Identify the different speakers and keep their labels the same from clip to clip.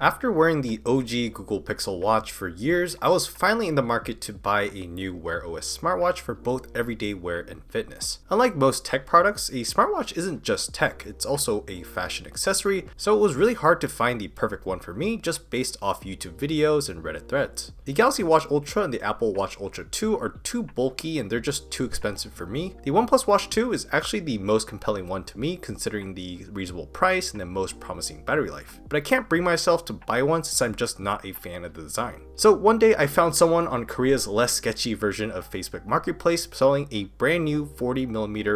Speaker 1: After wearing the OG Google Pixel Watch for years, I was finally in the market to buy a new Wear OS smartwatch for both everyday wear and fitness. Unlike most tech products, a smartwatch isn't just tech, it's also a fashion accessory, so it was really hard to find the perfect one for me just based off YouTube videos and Reddit threads. The Galaxy Watch Ultra and the Apple Watch Ultra 2 are too bulky and they're just too expensive for me. The OnePlus Watch 2 is actually the most compelling one to me considering the reasonable price and the most promising battery life, but I can't bring myself to buy one since I'm just not a fan of the design. So one day I found someone on Korea's less sketchy version of Facebook Marketplace selling a brand new 40mm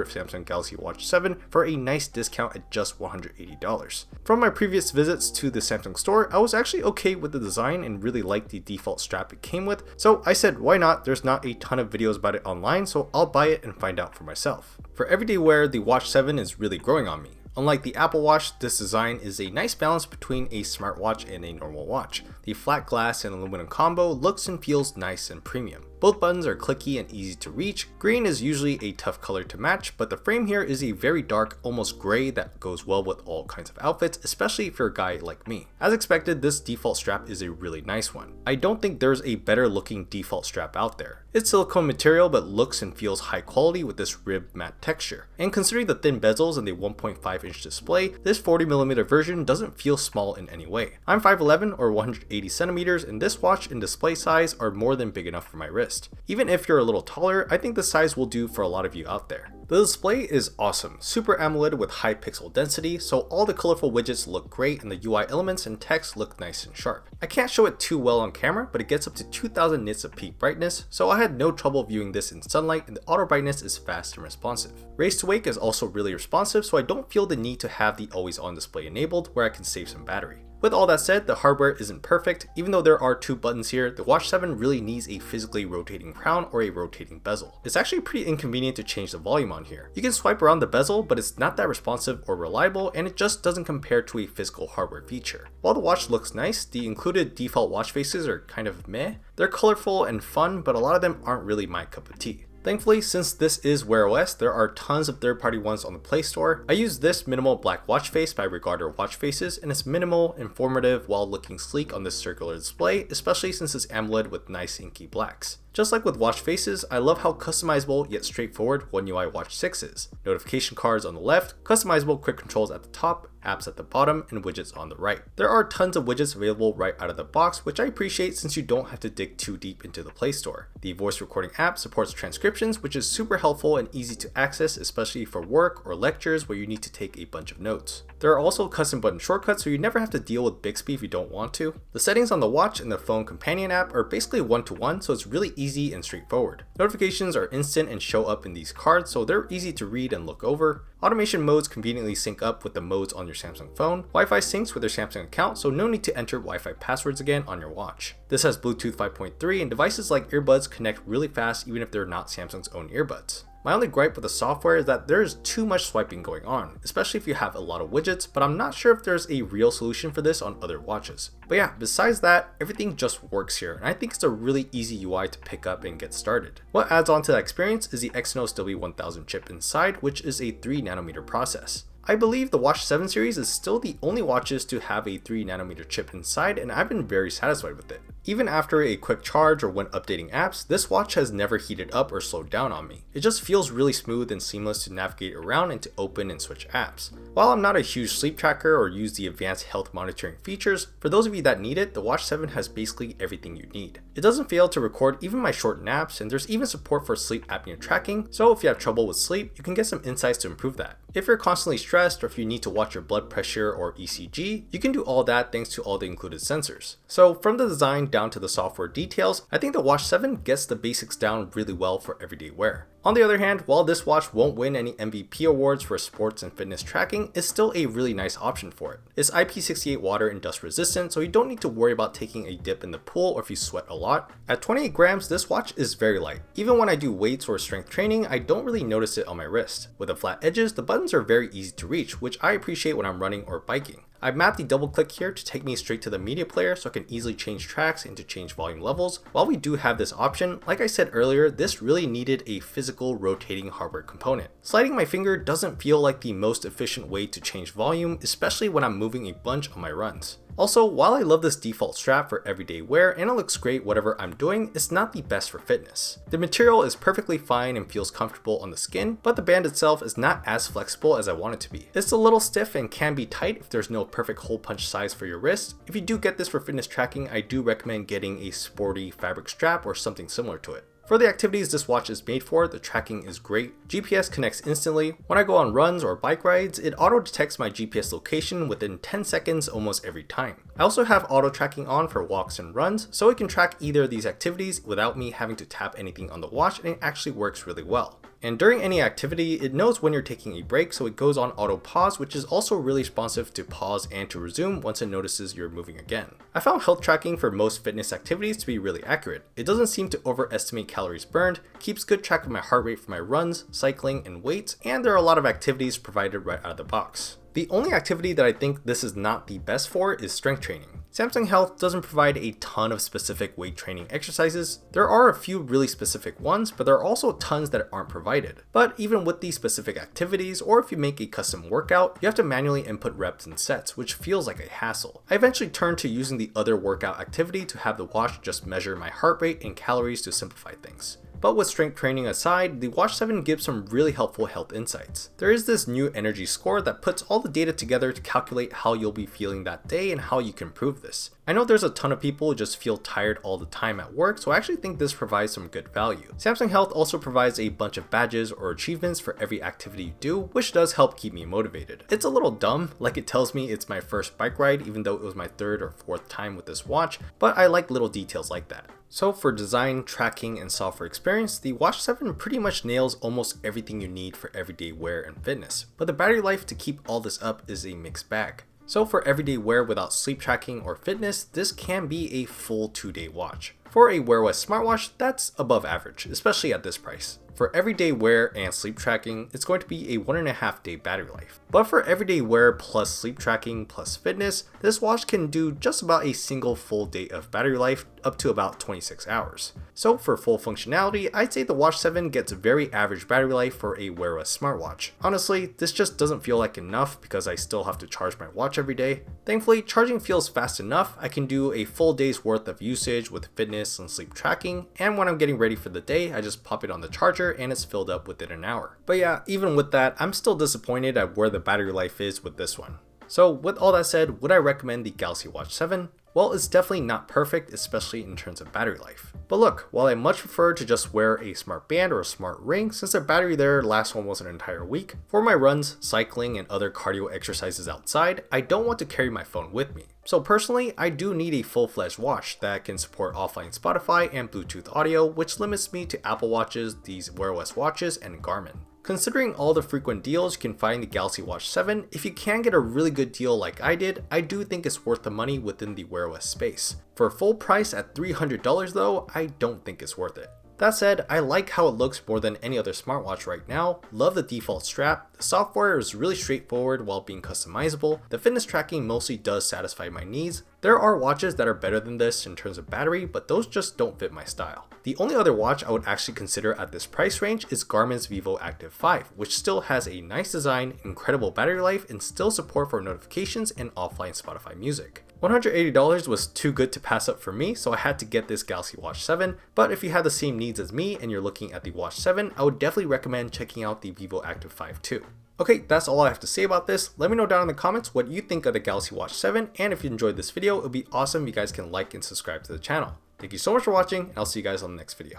Speaker 1: Samsung Galaxy Watch 7 for a nice discount at just $180. From my previous visits to the Samsung store, I was actually okay with the design and really liked the default strap it came with, so I said why not, there's not a ton of videos about it online, so I'll buy it and find out for myself. For everyday wear, the Watch 7 is really growing on me. Unlike the Apple Watch, this design is a nice balance between a smartwatch and a normal watch. The flat glass and aluminum combo looks and feels nice and premium. Both buttons are clicky and easy to reach. Green is usually a tough color to match, but the frame here is a very dark, almost gray that goes well with all kinds of outfits, especially if you're a guy like me. As expected, this default strap is a really nice one. I don't think there's a better looking default strap out there. It's silicone material but looks and feels high quality with this ribbed matte texture. And considering the thin bezels and the 1.5-inch display, this 40mm version doesn't feel small in any way. I'm 5'11" or 180 centimeters, and this watch and display size are more than big enough for my wrist. Even if you're a little taller, I think this size will do for a lot of you out there. The display is awesome, Super AMOLED with high pixel density, so all the colorful widgets look great and the UI elements and text look nice and sharp. I can't show it too well on camera, but it gets up to 2000 nits of peak brightness, so I had no trouble viewing this in sunlight and the auto brightness is fast and responsive. Raise to wake is also really responsive, so I don't feel the need to have the always on display enabled where I can save some battery. With all that said, the hardware isn't perfect. Even though there are two buttons here, the Watch 7 really needs a physically rotating crown or a rotating bezel. It's actually pretty inconvenient to change the volume on here. You can swipe around the bezel, but it's not that responsive or reliable, and it just doesn't compare to a physical hardware feature. While the watch looks nice, the included default watch faces are kind of meh. They're colorful and fun, but a lot of them aren't really my cup of tea. Thankfully, since this is Wear OS, there are tons of third-party ones on the Play Store. I use this minimal black watch face by Regarder Watch Faces, and it's minimal, informative, while looking sleek on this circular display, especially since it's AMOLED with nice inky blacks. Just like with watch faces, I love how customizable yet straightforward One UI Watch 6 is. Notification cards on the left, customizable quick controls at the top, apps at the bottom, and widgets on the right. There are tons of widgets available right out of the box, which I appreciate since you don't have to dig too deep into the Play Store. The voice recording app supports transcriptions, which is super helpful and easy to access, especially for work or lectures where you need to take a bunch of notes. There are also custom button shortcuts, so you never have to deal with Bixby if you don't want to. The settings on the watch and the phone companion app are basically one-to-one, so it's really easy and straightforward. Notifications are instant and show up in these cards, so they're easy to read and look over. Automation modes conveniently sync up with the modes on your Samsung phone. Wi-Fi syncs with your Samsung account, so no need to enter Wi-Fi passwords again on your watch. This has Bluetooth 5.3, and devices like earbuds connect really fast even if they're not Samsung's own earbuds. My only gripe with the software is that there is too much swiping going on, especially if you have a lot of widgets, but I'm not sure if there's a real solution for this on other watches. But yeah, besides that, everything just works here, and I think it's a really easy UI to pick up and get started. What adds on to that experience is the Exynos W1000 chip inside, which is a 3nm process. I believe the Watch 7 series is still the only watches to have a 3nm chip inside, and I've been very satisfied with it. Even after a quick charge or when updating apps, this watch has never heated up or slowed down on me. It just feels really smooth and seamless to navigate around and to open and switch apps. While I'm not a huge sleep tracker or use the advanced health monitoring features, for those of you that need it, the Watch 7 has basically everything you need. It doesn't fail to record even my short naps, and there's even support for sleep apnea tracking, so if you have trouble with sleep, you can get some insights to improve that. If you're constantly stressed or if you need to watch your blood pressure or ECG, you can do all that thanks to all the included sensors. So from the design down to the software details, I think the Watch 7 gets the basics down really well for everyday wear. On the other hand, while this watch won't win any MVP awards for sports and fitness tracking, it's still a really nice option for it. It's IP68 water and dust resistant, so you don't need to worry about taking a dip in the pool or if you sweat a lot. At 28 grams, this watch is very light. Even when I do weights or strength training, I don't really notice it on my wrist. With the flat edges, the buttons are very easy to reach, which I appreciate when I'm running or biking. I've mapped the double click here to take me straight to the media player so I can easily change tracks and to change volume levels. While we do have this option, like I said earlier, this really needed a physical physical rotating hardware component. Sliding my finger doesn't feel like the most efficient way to change volume, especially when I'm moving a bunch on my runs. Also, while I love this default strap for everyday wear and it looks great whatever I'm doing, it's not the best for fitness. The material is perfectly fine and feels comfortable on the skin, but the band itself is not as flexible as I want it to be. It's a little stiff and can be tight if there's no perfect hole punch size for your wrist. If you do get this for fitness tracking, I do recommend getting a sporty fabric strap or something similar to it. For the activities this watch is made for, the tracking is great. GPS connects instantly. When I go on runs or bike rides, it auto detects my GPS location within 10 seconds almost every time. I also have auto tracking on for walks and runs, so it can track either of these activities without me having to tap anything on the watch, and it actually works really well. And during any activity, it knows when you're taking a break, so it goes on auto pause, which is also really responsive to pause and to resume once it notices you're moving again. I found health tracking for most fitness activities to be really accurate. It doesn't seem to overestimate calories burned, keeps good track of my heart rate for my runs, cycling, and weights, and there are a lot of activities provided right out of the box. The only activity that I think this is not the best for is strength training. Samsung Health doesn't provide a ton of specific weight training exercises. There are a few really specific ones, but there are also tons that aren't provided. But even with these specific activities, or if you make a custom workout, you have to manually input reps and sets, which feels like a hassle. I eventually turned to using the other workout activity to have the watch just measure my heart rate and calories to simplify things. But with strength training aside, the Watch 7 gives some really helpful health insights. There is this new energy score that puts all the data together to calculate how you'll be feeling that day and how you can improve this. I know there's a ton of people who just feel tired all the time at work, so I actually think this provides some good value. Samsung Health also provides a bunch of badges or achievements for every activity you do, which does help keep me motivated. It's a little dumb, like it tells me it's my first bike ride even though it was my third or fourth time with this watch, but I like little details like that. So for design, tracking, and software experience, the Watch 7 pretty much nails almost everything you need for everyday wear and fitness, but the battery life to keep all this up is a mixed bag. So for everyday wear without sleep tracking or fitness, this can be a full 2-day watch. For a Wear OS smartwatch, that's above average, especially at this price. For everyday wear and sleep tracking, it's going to be a 1.5 day battery life. But for everyday wear plus sleep tracking plus fitness, this watch can do just about a single full day of battery life, up to about 26 hours. So for full functionality, I'd say the Watch 7 gets a very average battery life for a Wear OS smartwatch. Honestly, this just doesn't feel like enough because I still have to charge my watch every day. Thankfully, charging feels fast enough. I can do a full day's worth of usage with fitness and sleep tracking, and when I'm getting ready for the day, I just pop it on the charger and it's filled up within an hour. But yeah, even with that, I'm still disappointed at where the battery life is with this one. So with all that said, would I recommend the Galaxy Watch 7? Well, it's definitely not perfect, especially in terms of battery life. But look, while I much prefer to just wear a smart band or a smart ring, since the battery there lasts almost an entire week, for my runs, cycling, and other cardio exercises outside, I don't want to carry my phone with me. So personally, I do need a full-fledged watch that can support offline Spotify and Bluetooth audio, which limits me to Apple Watches, these Wear OS watches, and Garmin. Considering all the frequent deals you can find the Galaxy Watch 7, if you can get a really good deal like I did, I do think it's worth the money within the Wear OS space. For full price at $300 though, I don't think it's worth it. That said, I like how it looks more than any other smartwatch right now, love the default strap, the software is really straightforward while being customizable, the fitness tracking mostly does satisfy my needs. There are watches that are better than this in terms of battery, but those just don't fit my style. The only other watch I would actually consider at this price range is Garmin's Vivo Active 5, which still has a nice design, incredible battery life, and still support for notifications and offline Spotify music. $180 was too good to pass up for me, so I had to get this Galaxy Watch 7, but if you have the same needs as me and you're looking at the Watch 7, I would definitely recommend checking out the Vivo Active 5 too. Okay, that's all I have to say about this. Let me know down in the comments what you think of the Galaxy Watch 7, and if you enjoyed this video, it would be awesome if you guys can like and subscribe to the channel. Thank you so much for watching, and I'll see you guys on the next video.